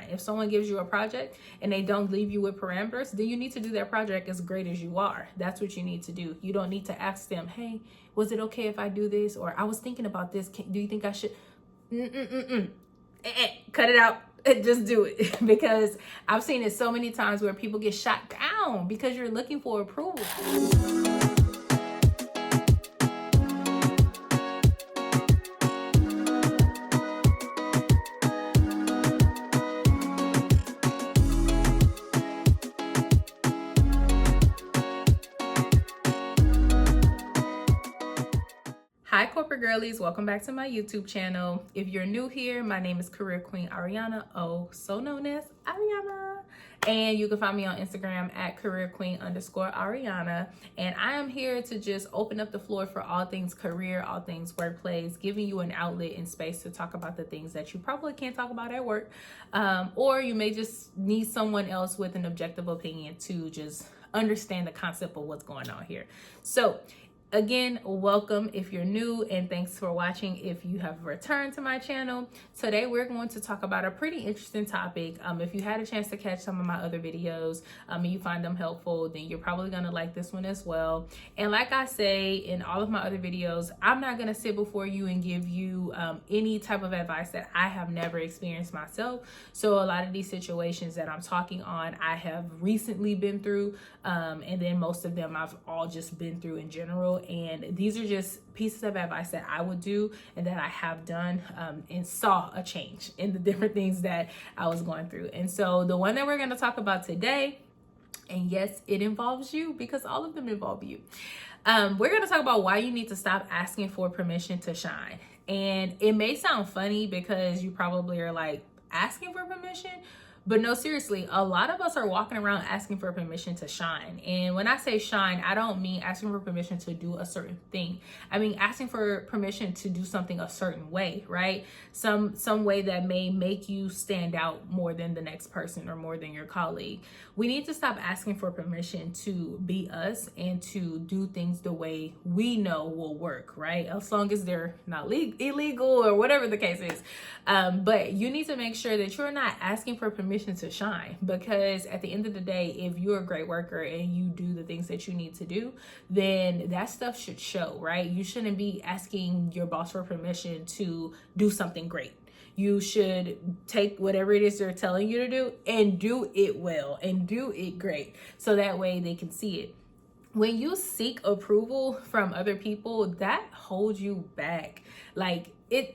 shine. If someone gives you a project and they don't leave you with parameters, then you need to do that project as great as you are. That's what you need to do. You don't need to ask them, hey, was it okay if I do this? Or I was thinking about this. Do you think I should? Cut it out. Just do it. Because I've seen it so many times where people get shot down because you're looking for approval. Hi corporate girlies, welcome back to my YouTube channel. If you're new here, my name is Career Queen Ariana, so known as Ariana. And you can find me on Instagram at careerqueen_Ariana. And I am here to just open up the floor for all things career, all things workplace, giving you an outlet and space to talk about the things that you probably can't talk about at work. Or you may just need someone else with an objective opinion to just understand the concept of what's going on here. So again, welcome if you're new, and thanks for watching if you have returned to my channel. Today we're going to talk about a pretty interesting topic. If you had a chance to catch some of my other videos and you find them helpful, then you're probably going to like this one as well. And like I say in all of my other videos, I'm not going to sit before you and give you any type of advice that I have never experienced myself. So a lot of these situations that I'm talking on, I have recently been through, and then most of them I've all just been through in general. And these are just pieces of advice that I would do and that I have done, and saw a change in the different things that I was going through. And so the one that we're going to talk about today, and yes, it involves you because all of them involve you. We're going to talk about why you need to stop asking for permission to shine. And it may sound funny because you probably are like, asking for permission? But no, seriously, a lot of us are walking around asking for permission to shine. And when I say shine, I don't mean asking for permission to do a certain thing. I mean asking for permission to do something a certain way, right? Some way that may make you stand out more than the next person or more than your colleague. We need to stop asking for permission to be us and to do things the way we know will work, right? As long as they're not illegal or whatever the case is. But you need to make sure that you're not asking for permission to shine, because at the end of the day, if you're a great worker and you do the things that you need to do, then that stuff should show, right? You shouldn't be asking your boss for permission to do something great. You should take whatever it is they're telling you to do and do it well and do it great, so that way they can see it. When you seek approval from other people, that holds you back.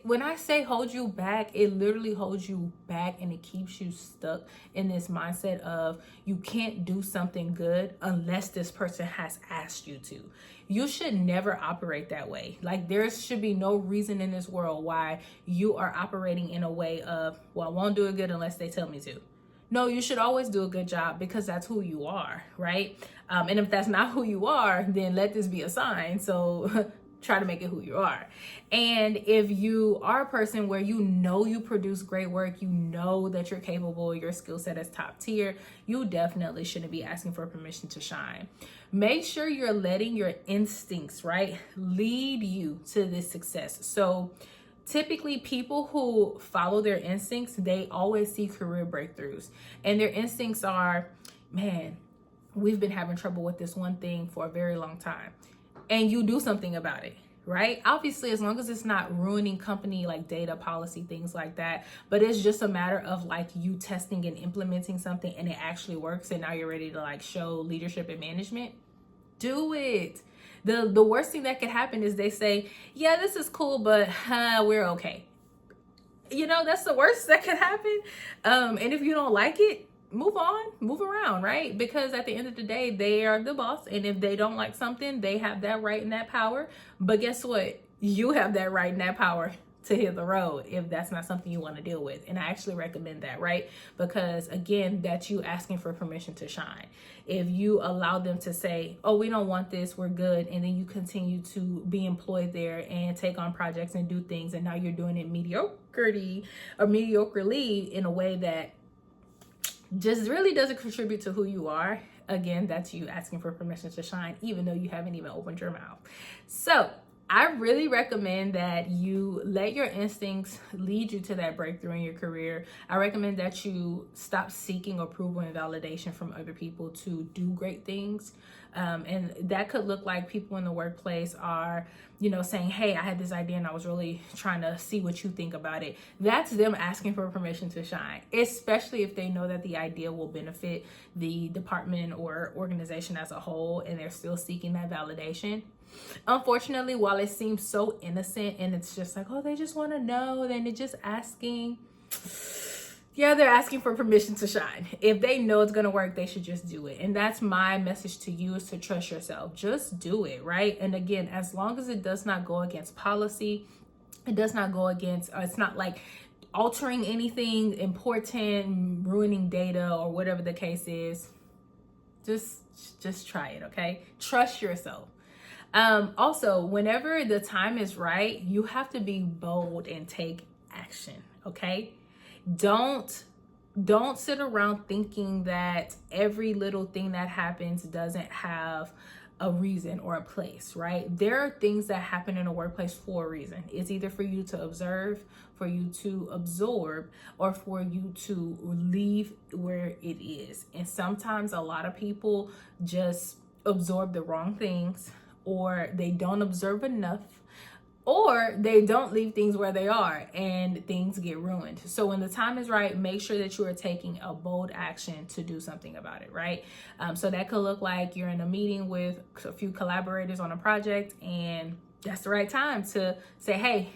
When I say hold you back, it literally holds you back, and it keeps you stuck in this mindset of you can't do something good unless this person has asked you to. You should never operate that way. Like, there should be no reason in this world why you are operating in a way of, well, I won't do it good unless they tell me to. No, you should always do a good job because that's who you are, right? And if that's not who you are, then let this be a sign. So try to make it who you are. And if you are a person where you know you produce great work, you know that you're capable, your skill set is top tier, you definitely shouldn't be asking for permission to shine. Make sure you're letting your instincts, right, lead you to this success. So typically people who follow their instincts, they always see career breakthroughs. And their instincts are, man, we've been having trouble with this one thing for a very long time. And you do something about it, right? Obviously, as long as it's not ruining company like data, policy, things like that, but it's just a matter of like you testing and implementing something and it actually works, and now you're ready to like show leadership and management, do it. The worst thing that could happen is they say, yeah, this is cool, but we're okay. You know, that's the worst that could happen. And if you don't like it, move on, move around, right? Because at the end of the day, they are the boss. And if they don't like something, they have that right and that power. But guess what? You have that right and that power to hit the road if that's not something you want to deal with. And I actually recommend that, right? Because again, that's you asking for permission to shine. If you allow them to say, oh, we don't want this, we're good, and then you continue to be employed there and take on projects and do things, and now you're doing it mediocrely in a way that just really doesn't contribute to who you are, again, that's you asking for permission to shine, even though you haven't even opened your mouth. So I really recommend that you let your instincts lead you to that breakthrough in your career. I recommend that you stop seeking approval and validation from other people to do great things. And that could look like people in the workplace are, saying, hey, I had this idea and I was really trying to see what you think about it. That's them asking for permission to shine, especially if they know that the idea will benefit the department or organization as a whole and they're still seeking that validation. Unfortunately, while it seems so innocent and it's just like, oh, they just want to know, then they're just asking. Yeah, they're asking for permission to shine. If they know it's going to work, they should just do it. And that's my message to you, is to trust yourself. Just do it, right? And again, as long as it does not go against policy, it does not go against, it's not like altering anything important, ruining data or whatever the case is. Just try it, okay? Trust yourself. Also, whenever the time is right, you have to be bold and take action, okay? Don't sit around thinking that every little thing that happens doesn't have a reason or a place, right? There are things that happen in a workplace for a reason. It's either for you to observe, for you to absorb, or for you to leave where it is. And sometimes a lot of people just absorb the wrong things, or they don't observe enough, or they don't leave things where they are and things get ruined. So when the time is right, make sure that you are taking a bold action to do something about it, right? So that could look like you're in a meeting with a few collaborators on a project, and that's the right time to say, hey,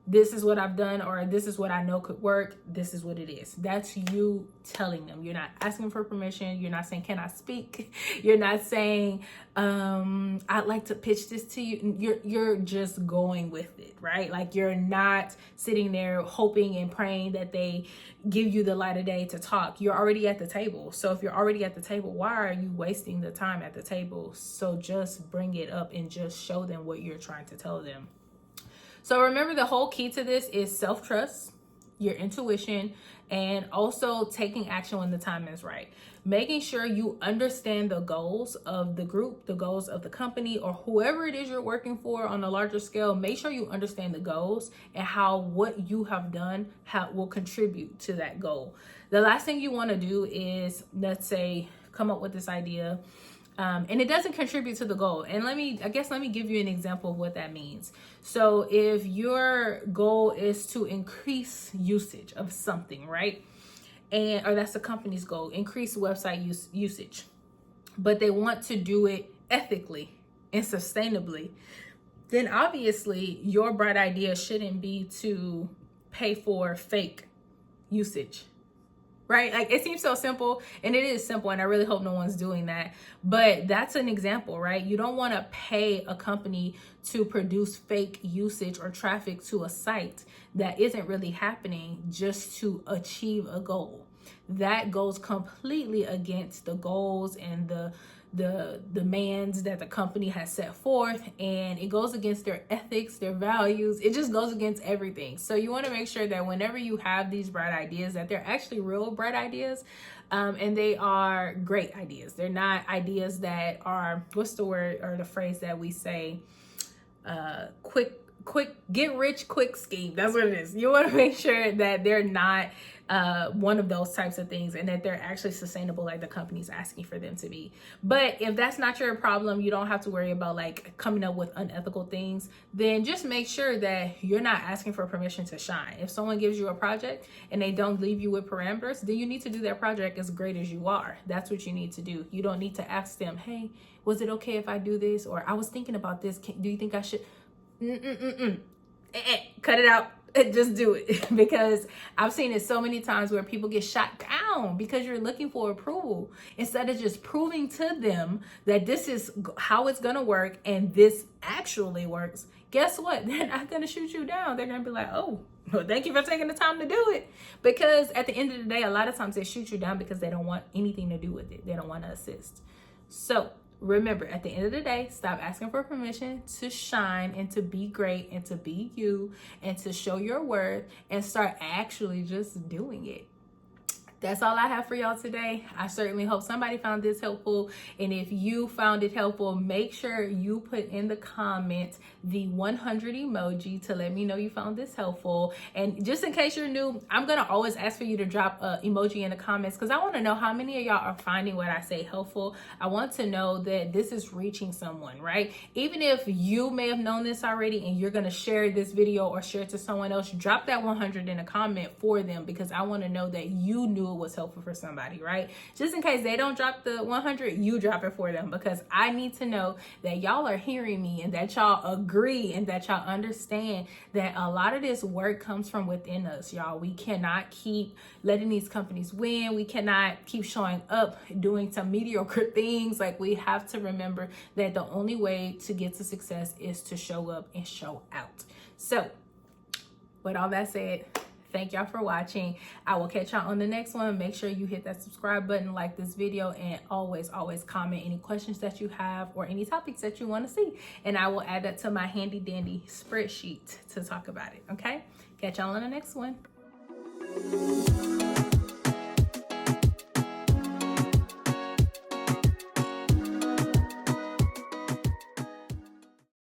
this is what I've done, or this is what I know could work. This is what it is. That's you telling them. You're not asking for permission. You're not saying, can I speak? You're not saying, I'd like to pitch this to you. You're just going with it, right? Like, you're not sitting there hoping and praying that they give you the light of day to talk. You're already at the table. So if you're already at the table, why are you wasting the time at the table? So just bring it up and just show them what you're trying to tell them. So remember, the whole key to this is self-trust, your intuition, and also taking action when the time is right. Making sure you understand the goals of the group, the goals of the company, or whoever it is you're working for on a larger scale. Make sure you understand the goals and how what you have done will contribute to that goal. The last thing you want to do is, let's say, come up with this idea, and it doesn't contribute to the goal. And let me give you an example of what that means. So if your goal is to increase usage of something, right? Or that's the company's goal, increase website usage, but they want to do it ethically and sustainably, then obviously your bright idea shouldn't be to pay for fake usage. Right? Like, it seems so simple, and it is simple, and I really hope no one's doing that. But that's an example, right? You don't want to pay a company to produce fake usage or traffic to a site that isn't really happening just to achieve a goal. That goes completely against the goals and the demands that the company has set forth, and it goes against their ethics, their values. It just goes against everything. So you want to make sure that whenever you have these bright ideas, that they're actually real bright ideas, and they are great ideas. They're not ideas that are, what's the word or the phrase that we say, quick get rich quick scheme. That's what it is. You want to make sure that they're not one of those types of things, and that they're actually sustainable like the company's asking for them to be. But if that's not your problem, you don't have to worry about like coming up with unethical things. Then just make sure that you're not asking for permission to shine. If someone gives you a project and they don't leave you with parameters, then you need to do that project as great as you are. That's what you need to do. You don't need to ask them, hey, was it okay if I do this? Or I was thinking about this. Do you think I should? Cut it out. Just do it. Because I've seen it so many times where people get shot down because you're looking for approval instead of just proving to them that this is how it's gonna work and this actually works. Guess what? They're not gonna shoot you down. They're gonna be like, oh, well, thank you for taking the time to do it. Because at the end of the day, a lot of times they shoot you down because they don't want anything to do with it. They don't want to assist. So remember, at the end of the day, stop asking for permission to shine and to be great and to be you and to show your worth, and start actually just doing it. That's all I have for y'all today. I certainly hope somebody found this helpful. And if you found it helpful, make sure you put in the comments the 100 emoji to let me know you found this helpful. And just in case you're new, I'm going to always ask for you to drop an emoji in the comments because I want to know how many of y'all are finding what I say helpful. I want to know that this is reaching someone, right? Even if you may have known this already and you're going to share this video or share it to someone else, drop that 100 in a comment for them because I want to know that you knew it was helpful for somebody, right? Just in case they don't drop the 100, you drop it for them because I need to know that y'all are hearing me and that y'all agree and that y'all understand that a lot of this work comes from within us, y'all. We cannot keep letting these companies win. We cannot keep showing up doing some mediocre things. Like, we have to remember that the only way to get to success is to show up and show out. So with all that said, thank y'all for watching. I will catch y'all on the next one. Make sure you hit that subscribe button, like this video, and always comment any questions that you have or any topics that you want to see. And I will add that to my handy dandy spreadsheet to talk about it. Okay? Catch y'all on the next one.